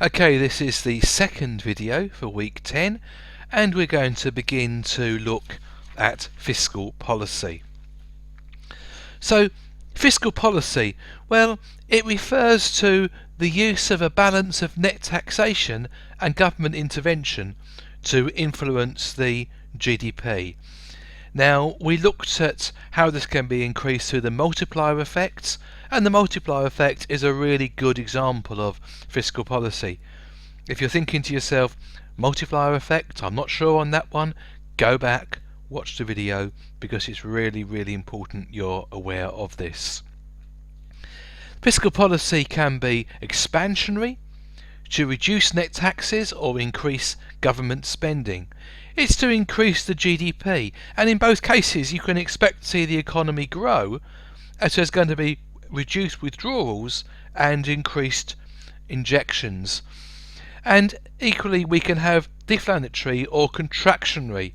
Okay, this is the second video for week 10 and we're going to begin to look at fiscal policy. So, fiscal policy, well, it refers to the use of a balance of net taxation and government intervention to influence the GDP. Now, we looked at how this can be increased through the multiplier effect, and the multiplier effect is a really good example of fiscal policy. If you're thinking to yourself, multiplier effect, I'm not sure on that one, go back, watch the video, because it's really important you're aware of this. Fiscal policy can be expansionary, to reduce net taxes or increase government spending. It's to increase the GDP, and in both cases you can expect to see the economy grow as there's going to be reduced withdrawals and increased injections. And equally we can have deflationary or contractionary,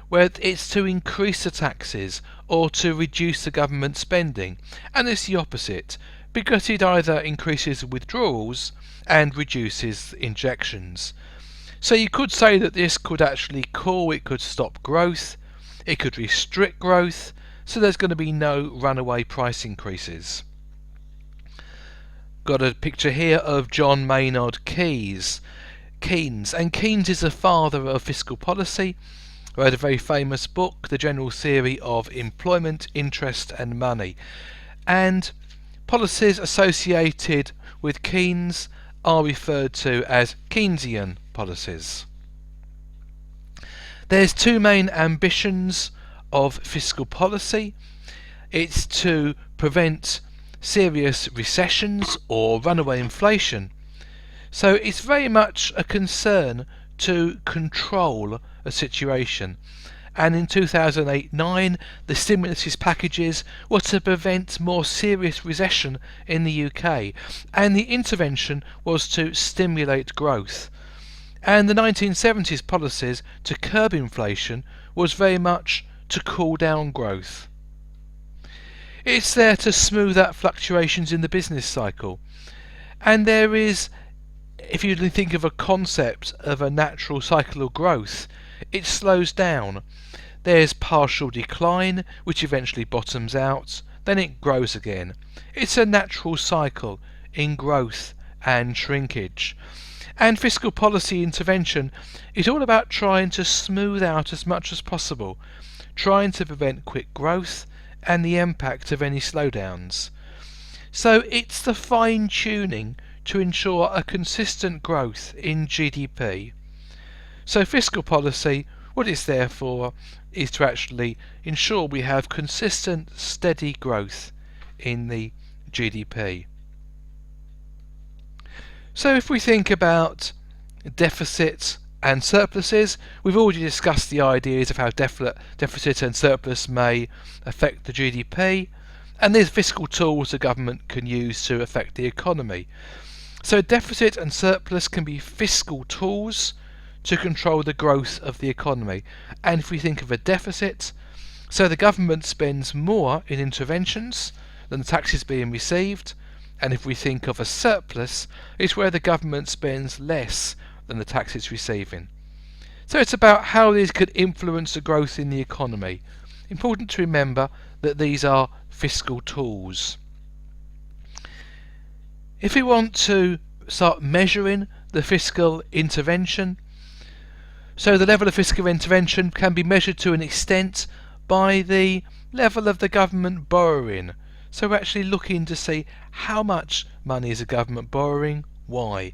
where it's to increase the taxes or to reduce the government spending, and it's the opposite, because it either increases withdrawals and reduces injections. So you could say that this could actually it could stop growth, it could restrict growth, so there's going to be no runaway price increases. Got a picture here of John Maynard Keynes, and Keynes is the father of fiscal policy, who had a very famous book, The General Theory of Employment, Interest and Money. And policies associated with Keynes are referred to as Keynesian policies. There's two main ambitions of fiscal policy. It's to prevent serious recessions or runaway inflation. So it's very much a concern to control a situation. And in 2008-9 the stimulus packages were to prevent more serious recession in the UK, and the intervention was to stimulate growth. And the 1970s policies to curb inflation was very much to cool down growth. It's there to smooth out fluctuations in the business cycle, and there is, if you think of a concept of a natural cycle of growth, it slows down. There's partial decline, which eventually bottoms out, then it grows again. It's a natural cycle in growth and shrinkage. And fiscal policy intervention is all about trying to smooth out as much as possible, trying to prevent quick growth and the impact of any slowdowns. So it's the fine-tuning to ensure a consistent growth in GDP. So fiscal policy, what it's there for is to actually ensure we have consistent, steady growth in the GDP. So if we think about deficits and surpluses, we've already discussed the ideas of how deficit and surplus may affect the GDP, and there's fiscal tools the government can use to affect the economy. So deficit and surplus can be fiscal tools to control the growth of the economy. And if we think of a deficit, so the government spends more in interventions than the taxes being received, and if we think of a surplus, it's where the government spends less than the taxes receiving. So it's about how these could influence the growth in the economy. Important to remember that these are fiscal tools. If we want to start measuring the fiscal intervention, so the level of fiscal intervention can be measured to an extent by the level of the government borrowing. So we're actually looking to see how much money is the government borrowing, why.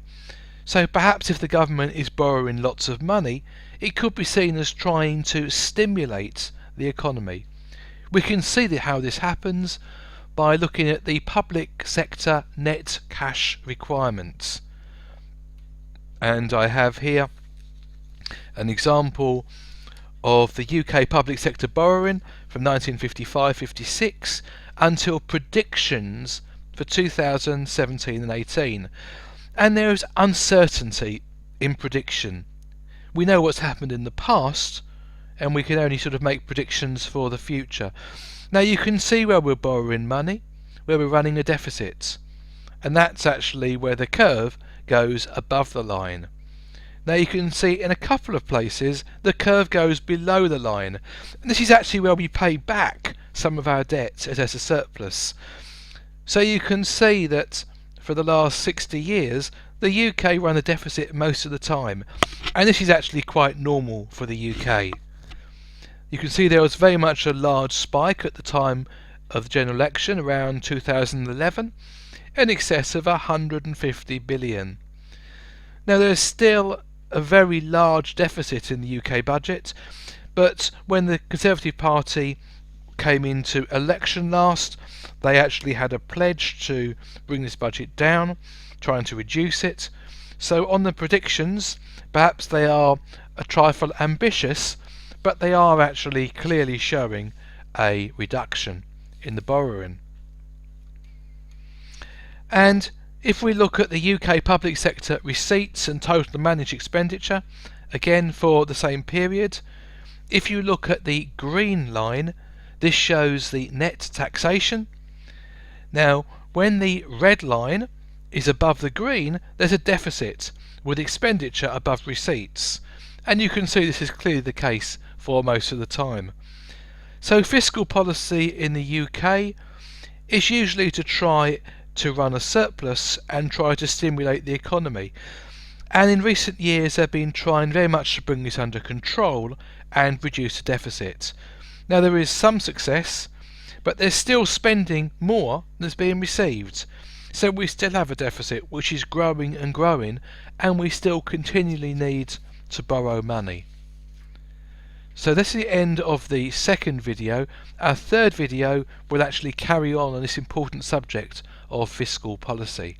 So perhaps if the government is borrowing lots of money, it could be seen as trying to stimulate the economy. We can see how this happens by looking at the public sector net cash requirements. And I have here an example of the UK public sector borrowing from 1955-56 until predictions for 2017 and 18. And there is uncertainty in prediction. We know what's happened in the past, and we can only sort of make predictions for the future. Now you can see where we're borrowing money, where we're running a deficit, and that's actually where the curve goes above the line. Now you can see in a couple of places the curve goes below the line, and this is actually where we pay back some of our debt as a surplus. So you can see that for the last 60 years the UK run a deficit most of the time, and this is actually quite normal for the UK. You can see there was very much a large spike at the time of the general election around 2011, in excess of 150 billion. Now there's still a very large deficit in the UK budget, but when the Conservative Party came into election last, they actually had a pledge to bring this budget down, trying to reduce it. So on the predictions, perhaps they are a trifle ambitious, but they are actually clearly showing a reduction in the borrowing. And if we look at the UK public sector receipts and total managed expenditure, again for the same period, if you look at the green line, this shows the net taxation. Now, when the red line is above the green, there's a deficit with expenditure above receipts. And you can see this is clearly the case for most of the time. So fiscal policy in the UK is usually to try to run a surplus and try to stimulate the economy. And in recent years they've been trying very much to bring this under control and reduce the deficit. Now there is some success, but they're still spending more than is being received. So we still have a deficit which is growing and growing, and we still continually need to borrow money. So this is the end of the second video. Our third video will actually carry on this important subject of fiscal policy.